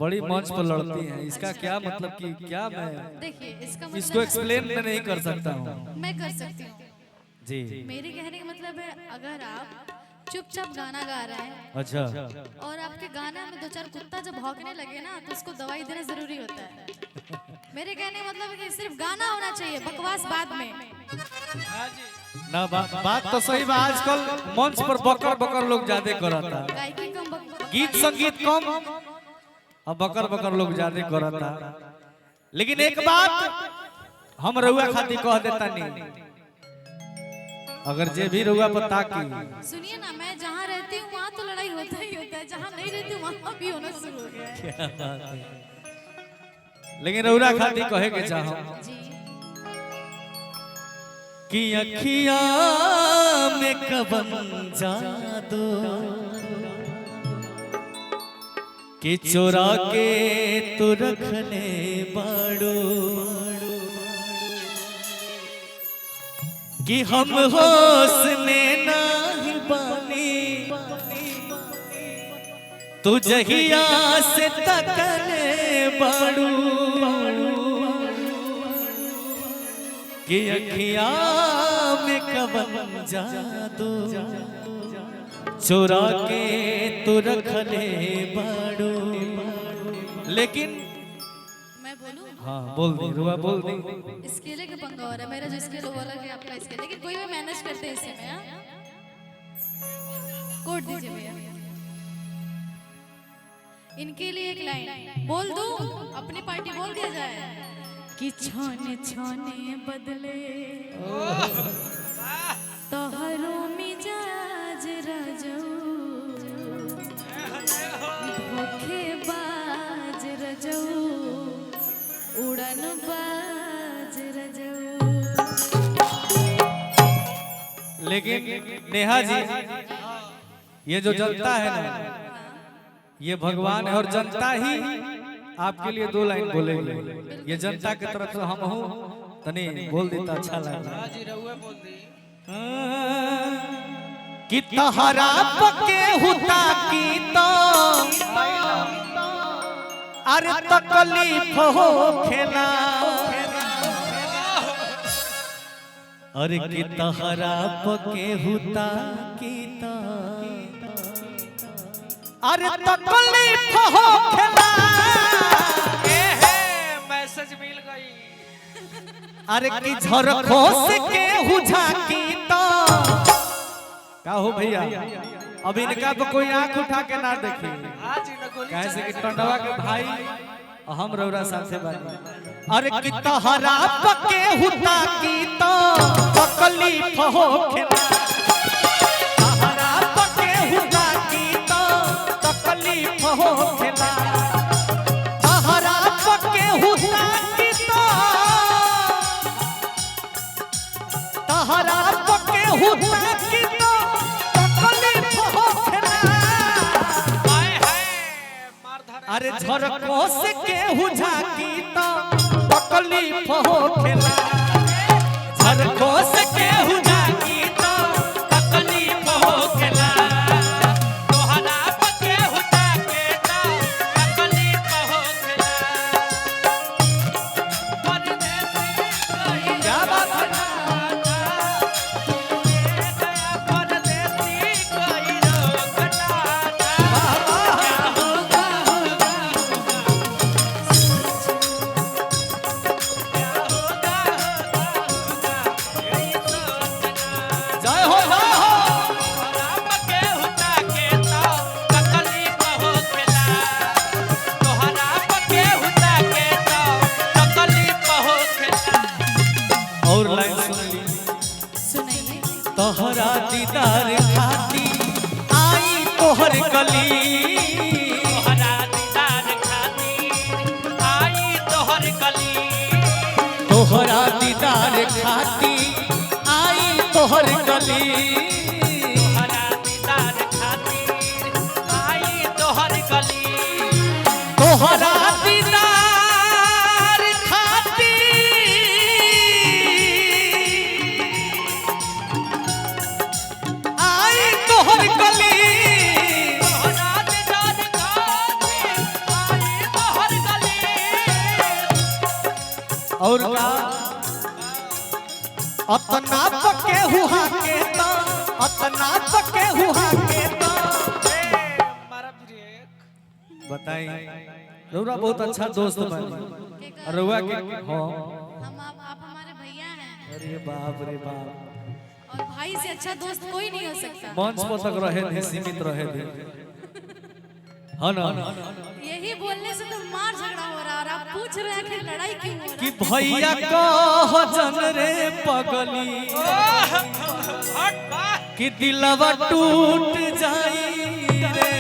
बड़ी मंच पर लड़ती हैं, इसका क्या मतलब कि क्या मैं देखिए इसका मतलब इसको एक्सप्लेन मैं नहीं कर सकता हूँ। मैं कर सकती हूँ जी मेरे कहने का मतलब है अगर आप चुपचाप गाना गा रहे हैं अच्छा और आपके गाना में दो चार कुत्ता जब भौंकने लगे ना तो उसको दवाई देना जरूरी होता है। मेरे कहने का मतलब है कि सिर्फ गाना होना चाहिए, बकवास बाद में। ना बात तो सही बा। आजकल मंच पर बकर बकर लोग ज्यादा करता, गायकी कम गीत संगीत कम और बकर बकर लोग ज्यादा करता। लेकिन एक बात हम रउआ खातिर कह देता नहीं, अगर जे भी रउआ पर ताकी सुनिए ना, मैं जहाँ रहती हूँ वहाँ तो लड़ाई होता ही होता है, जहाँ नहीं रहती हूँ वहाँ भी होना शुरू हो गया है। लेकिन रउआ खातिर कहे के चाहो जी कि अखिया में कवन जादू कि चोरा के तो रखने बाड़ो कि हम होश में नहीं बानी तू जहिया से तकने बाड़ू कि अखिया में कवन जादू चुरा के तू रखले बाड़ू। लेकिन मैं बोलूँ हाँ बोल दी रुआ बोल दी। स्केले के पंगा हो रहा है, मेरा जो स्केल वो अलग है, आपका स्केल, लेकिन कोई भी मैनेज करते हैं इसे में। हाँ कोड दीजिए भैया, इनके लिए एक लाइन बोल दूं, अपनी पार्टी बोल दिया जाए कि छाने छाने बदले तोहरो मिजाज रजऊ धोखेबाज रजऊ उड़न बाज रजऊ। लेकिन नेहा जी ये जो जनता है ना ये भगवान है और जनता ही आपके लिए दो लाइन बोलेगी। ये जनता की तरफ से हम हूँ तनी बोल देता अच्छा लगता कि तहरा पके हुता की तो अरे तकलीफ हो खेला अरे कि तहरा पके हुता की तो अरे तकलीफ हो खेला मैसेज मिल गई। अरे की झरखो से के हुझा की तो क्या हो भैया अब इनका तो कोई आंख उठा के ना देखे कैसे कि टंडवा के भाई हम रौरा साथे बानी। अरे कि तहरा पके हुता की तो तकलीफ हो खेला तहरा पके हुता की तो तकलीफ हो खेला तहरा पके हुता की तो तहरा पके हुता की तो तकलीफ हो खेला अरे झरको से के हुझा की तो तकलीफ हो खेला झरको से के हुझा की तो तकलीफ हो खेला तोहरा पके हुता के तो तकलीफ हो खेला। परदेसी कहीं क्या बात है परदेसी कहीं रोकना जय हो जय हो तोहरा पके हुता के तो तकलीफ हो खेला तोहरा पके हुता के तो तकलीफ हो खेला। और लाइन सुन ली सुनाइए तोहरा दीदार खाती आई तोहर गली तोहरा दीदार खातिर आई तोहर गली तोहरा दीदार खाती आई तोहर गली तोहरा दीदार खातिर आई तोहर गली तोहरा दीदार खाती आई तोहर गली तोहरा दीदार खातिर आई और का अतना पके हुआ के तो अतना पके हुआ के तो मारा ब्रेक बताई रउरा बहुत अच्छा दोस्त बन रउआ के हो आप हमारे भैया हैं अरे बाप रे बाप और भाई से अच्छा दोस्त कोई नहीं हो सकता। मंच पर तक रहे थे सीमित रहे थे हाँ ना यही बोलने से तो मार झगड़ा हो रहा है और आप पूछ रहे हैं कि लड़ाई क्यों हो कि रहा है। भैया कह जन रे पगली हट बा कि दिलवा टूट जाई रे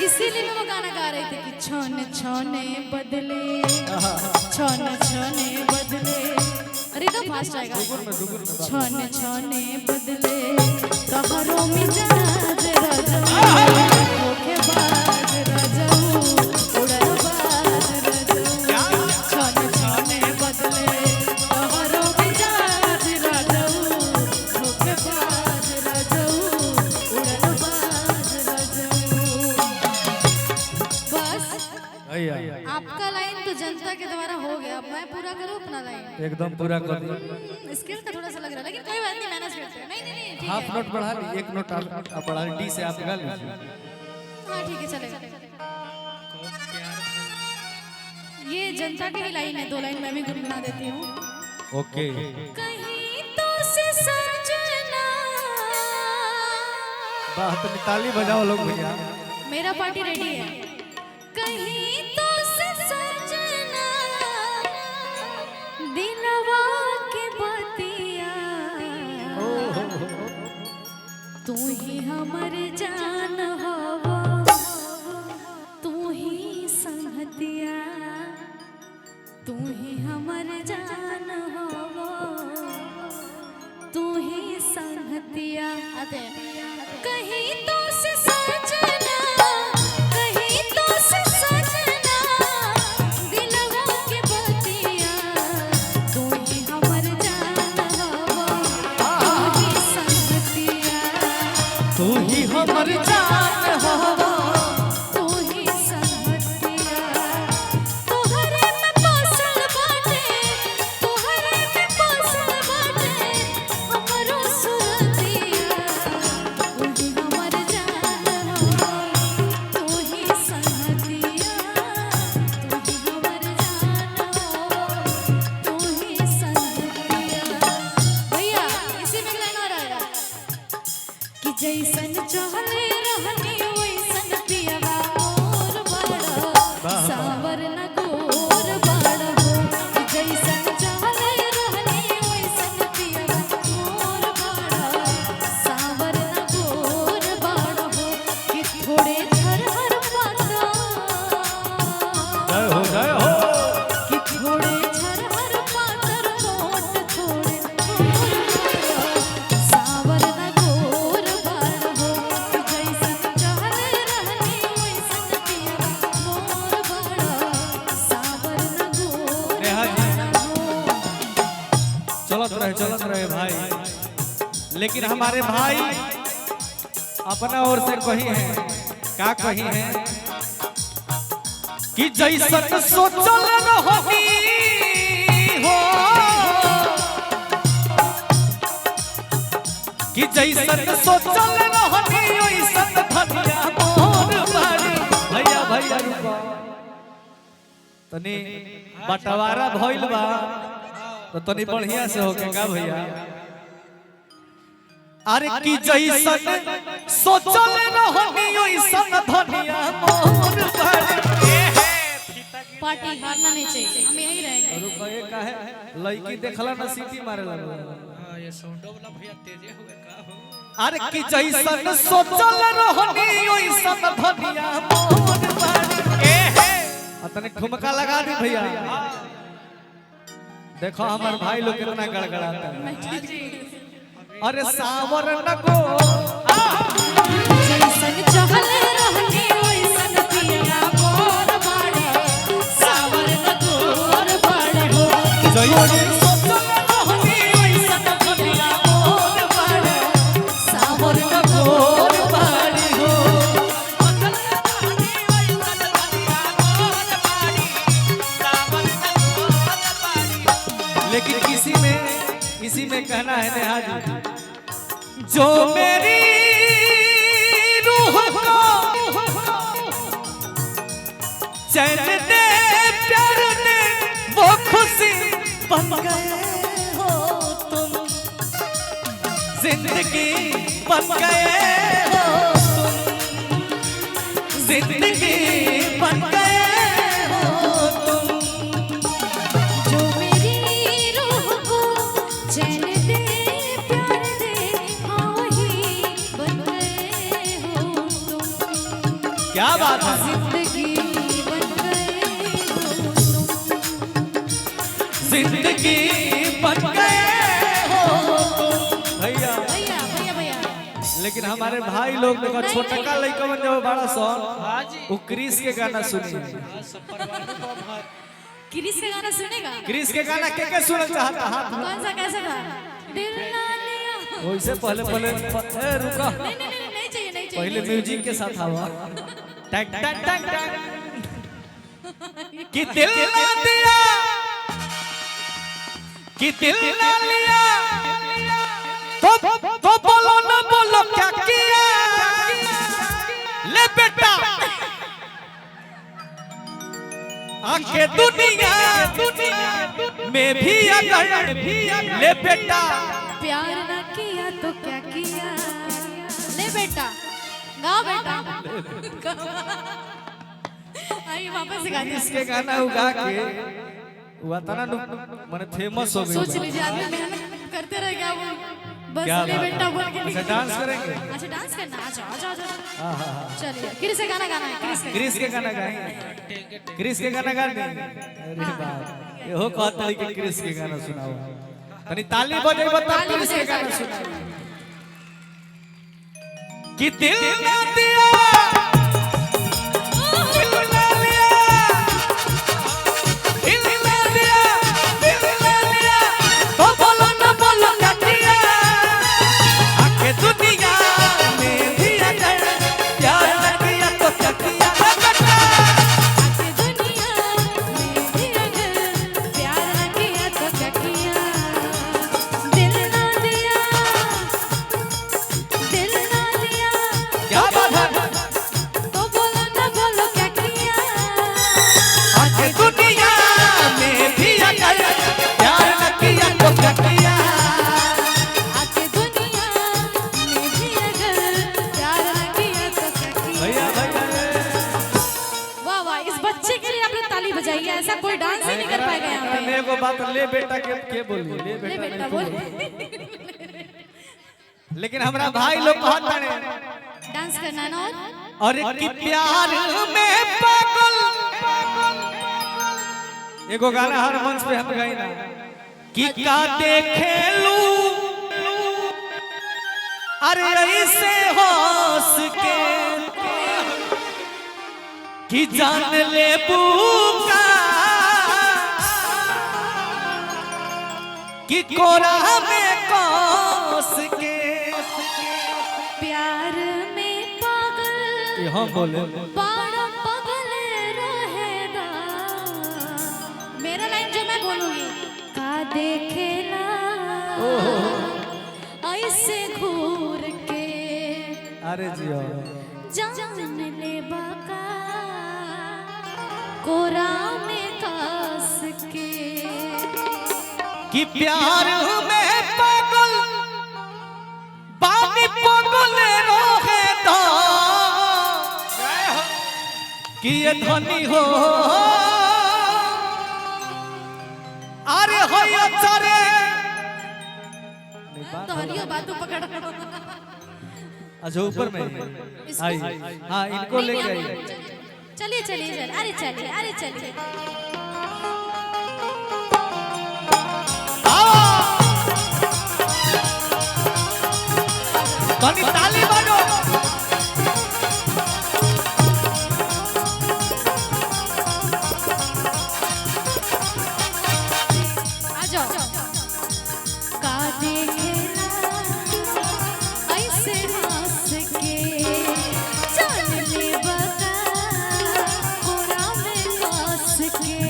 इसीलिए मैं वो गाना गा रही थी कि छोने छोने बदले छोने छोने बदले अरे तो फास्ट आएगा छोने छोने बदले कहरों मिजाज रजऊ धोखेबाज रजऊ उड़नबाज रजऊ छोने छोने बदले कहरों मिजाज रजऊ धोखेबाज रजऊ उड़नबाज रजऊ। बस भैया आपका लाइन तो जनता के द्वारा हो गया, अब मैं पूरा करूं अपना लाइन। एकदम पूरा कर दी स्किल का थोड़ा सा लग रहा है लेकिन कोई बात नहीं, मैनेज करते हैं। नहीं नहीं नहीं ठीक हाफ है। नोट बढ़ा ली एक नोट आप बढ़ा ली डी से आप गा लीजिए हाँ ठीक है चलेगा। ये जनता की ही लाइन है, दो लाइन मैं भी गुनगुना देती हूँ। ओके कहीं तो से सजना बात में ताली बजाओ लोग भैया मेरा पार्टी रेडी है। कहीं तो से सजना दिलवा के बतिया तू ही हमर जान हवा तू ही संगतिया तू ही हमर जान हवा तू ही संगतिया। आते कहीं तो से सजना कहीं तो से सजना दिलवा के बतिया तू ही हमर जान हवा तू ही संगतिया तू ही हमर जान हवा तू ही संगतिया। तोहरे में बसल बाटे तोहरे में बसल बाटे हमरो सुरतिया तू ही हमर जान हवा तू ही संगतिया तू ही हमर जान हवा तू ही संगतिया। भैया इसी में लाइन आ रहा है कि जैसन चहले रहनी वैसन पियवा मोर बड़ा सावर न गोर बड़ा हो कि जैसन चहले रहनी वैसन पियवा मोर बड़ा सावर न गोर बड़ा हो कि थोड़े थरहर पाता जय हो कि थोड़े झरहर पातर मोट थोड़े सावर न गोर बाड़ हो कि जैसन चहले रहनी वैसन पिया मोर बड़ा सावर न गोर नेहा जी। बाड़ हो। चलत रहे भाई लेकिन हमारे भाई अपना ओर से कही है का कही है कि जैसन सोचल रहनी हो कि जैसन सोचल रहनी वैसन धनिया मोर बाड़ी भैया भैया रुको तनी बंटवारा भइल बा तो तनी बढ़िया से होके का भैया अरे कि जैसन सोचल रहनी वैसन धनिया मोर बाड़ी पार्टी हारना नहीं चाहिए, हम यही रहेंगे। रुपये का है लड़की देखला ना सीटी मारे लगा हां ये सोंडो वाला भैया तेजे हुए का हो अरे कि जैसन सोचल रहनी वैसन धनिया मोर बाड़ी तने ठुमका लगा दी भैया देखो हमार भाई लोग कितना गड़गड़ाता है अरे सावर न गो जैसन चहले रहनी वैसन पिया मोर बाड़े सावर न गोर बाड़े हो जैसन सोचल रहनी वैसन पिया मोर बाड़े सावर न गोर बाड़े हो। में कहना है नेहा जी, जो मेरी रूह को चैन दे प्यार दे वो खुशी बन गए हो तुम, जिंदगी बन गए हो तुम, जिंदगी बन गए हो तुम। जो मेरी रूह को चैन दे प्यार दे हाँ वही बन गए हो तुम, क्या बात है, जिंदगी बन गए हो तुम, जिंदगी बन गए हो तुम। भैया भैया भैया भैया लेकिन हमारे भाई लोग देखो छोटा का लड़का बन जाओ बड़ा सॉन्ग, हाँ जी वो क्रिस के गाना सुनिए। सब परिवार को भाई क्रिस का गाना सुनेगा? क्रिस के गाना के सुनना चाहता हाथ में? कौन सा कैसा था? दिल ना लिया वैसे पहले पहले रुका, नहीं नहीं नहीं नहीं चाहिए नहीं चाहिए पहले म्यूजिक के साथ आवा। टक टक टक टक कि दिल ना दिया, कि दिल ना लिया, तो बोलो ना बोलो क्या किया, ले बेटा आके दुनिया में भी अगर ले बेटा, प्यार ना किया तो क्या किया, ले बेटा गाओ बेटा आई वापस गा दिया। इसके गाना उगा के हुआ था ना माने फेमस हो गई। सोच लीजिए आदमी मेहनत करते रह गया वो बस क्या ले बात बेटा है। बोल के अच्छा डांस करेंगे? अच्छा डांस करना अच्छा अच्छा अच्छा हाँ हाँ हाँ चलिए क्रिस का गाना गाना है क्रिस के गाना गाएंगे, क्रिस के गाना गाएंगे। अरे बाप ये हो कहता है कि क्रिस के गाना सुनाओ, तनी ताली बजाई बता ताली क्रिस के बजाई गाना बजाई। सुनाओ। कि दिल ना दिया, दिल ना लिया, दिल ना दिया, दिल ना लिया, तो बोलो ना बोलो क्या किया, आके दुनिया में भी अगर प्यार न किया तो क्या किया, बेटा आके दुनिया में भी अगर प्यार ना किया तो क्या किया, दिल ना दिया, दिल ना लिया, क्या बात है, तो बोलो ना बोलो क्या किया, आके दुनिया में भी अगर प्यार न किया तो क्या किया। आके दुनिया में भी अगर प्यार ना किया तो क्या किया। भैया भैया वाह वाह इस बच्चे के लिए आप लोग ताली बजाइए, ऐसा कोई डांस ही नहीं कर पाएगा यहाँ पे। एगो बात ले बेटा के बोलिए, ले ले बेटा बेटा नहीं बोल बोलिए। लेकिन हमारा भाई लोग बहुत बड़े डांस करना है ना और कि प्यार में पागल, एगो गाना हर मंच पे हम गाई ना कि का देखे लू, अरे ऐसे हंस के कि जान ले बूका, कि कोरा में कस के। प्यार में पागल हम बोले बड़ा पागल रहेगा, मेरा लाइन जो मैं बोलूंगी का देखेला ऐसे घूर के अरे जियो जान ले बाका कोरा में कास के। कि प्यार में पागल बानी पागल रोहे दा, कि ये धनी हो अरे हो ये चरे तोहरियो बातों पकड़ अच्छा ऊपर में आई हाँ इनको लेके आई। चलिए चलिए चलिए अरे चलिए अरे चलिए धनी ताली बजाओ। आ जाओ का देखेला ऐसे हंस के जान ले बता कोरा में कास के।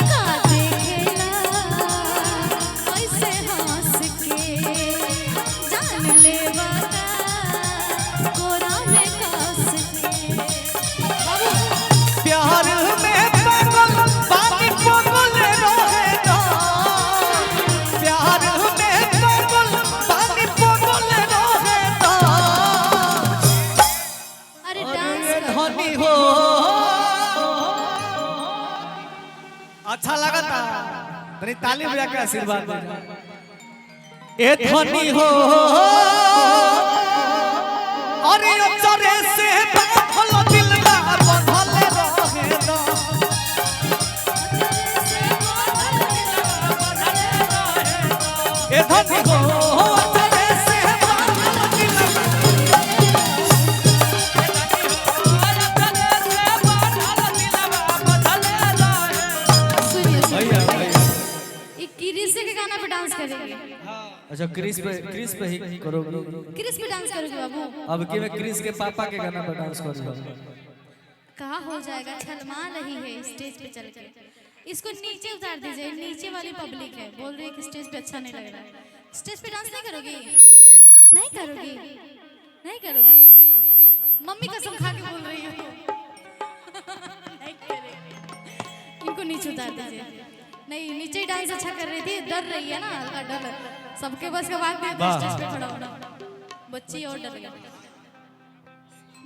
का देखेला ऐसे हंस अच्छा लगा था तनी ताली बजा के आशीर्वाद दे ए धनी हो अरे चरे से बांधल दिल बा बांधल रहे दो ए धनी हो चरे से बांधल दिल बा सुनिए भैया भैया ये क्रिस के गाना पे डांस करेंगे अच्छा क्रिस पे ही करोगे क्रिस पे डांस करोगे बाबू अब कि मैं क्रिस के पापा के गाना पर डांस करूंगा कहाँ हो जाएगा छलमा रही है स्टेज पे चल के इसको नीचे उतार दीजिए नीचे वाली पब्लिक है बोल रही है कि स्टेज पे अच्छा नहीं लग रहा है स्टेज पे डांस नहीं करोगी नहीं करोगी नहीं करोगी मम्मी कसम खा के बोल रही हो नहीं करेगी इनको नीचे उतार दीजिए नहीं नीचे ही डांस अच्छा कर रही थी डर रही है ना हल्का डर सबके बस का बात नहीं होता स्टेज पे खड़ा होना बच्ची और डर गई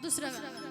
दूसरा गाना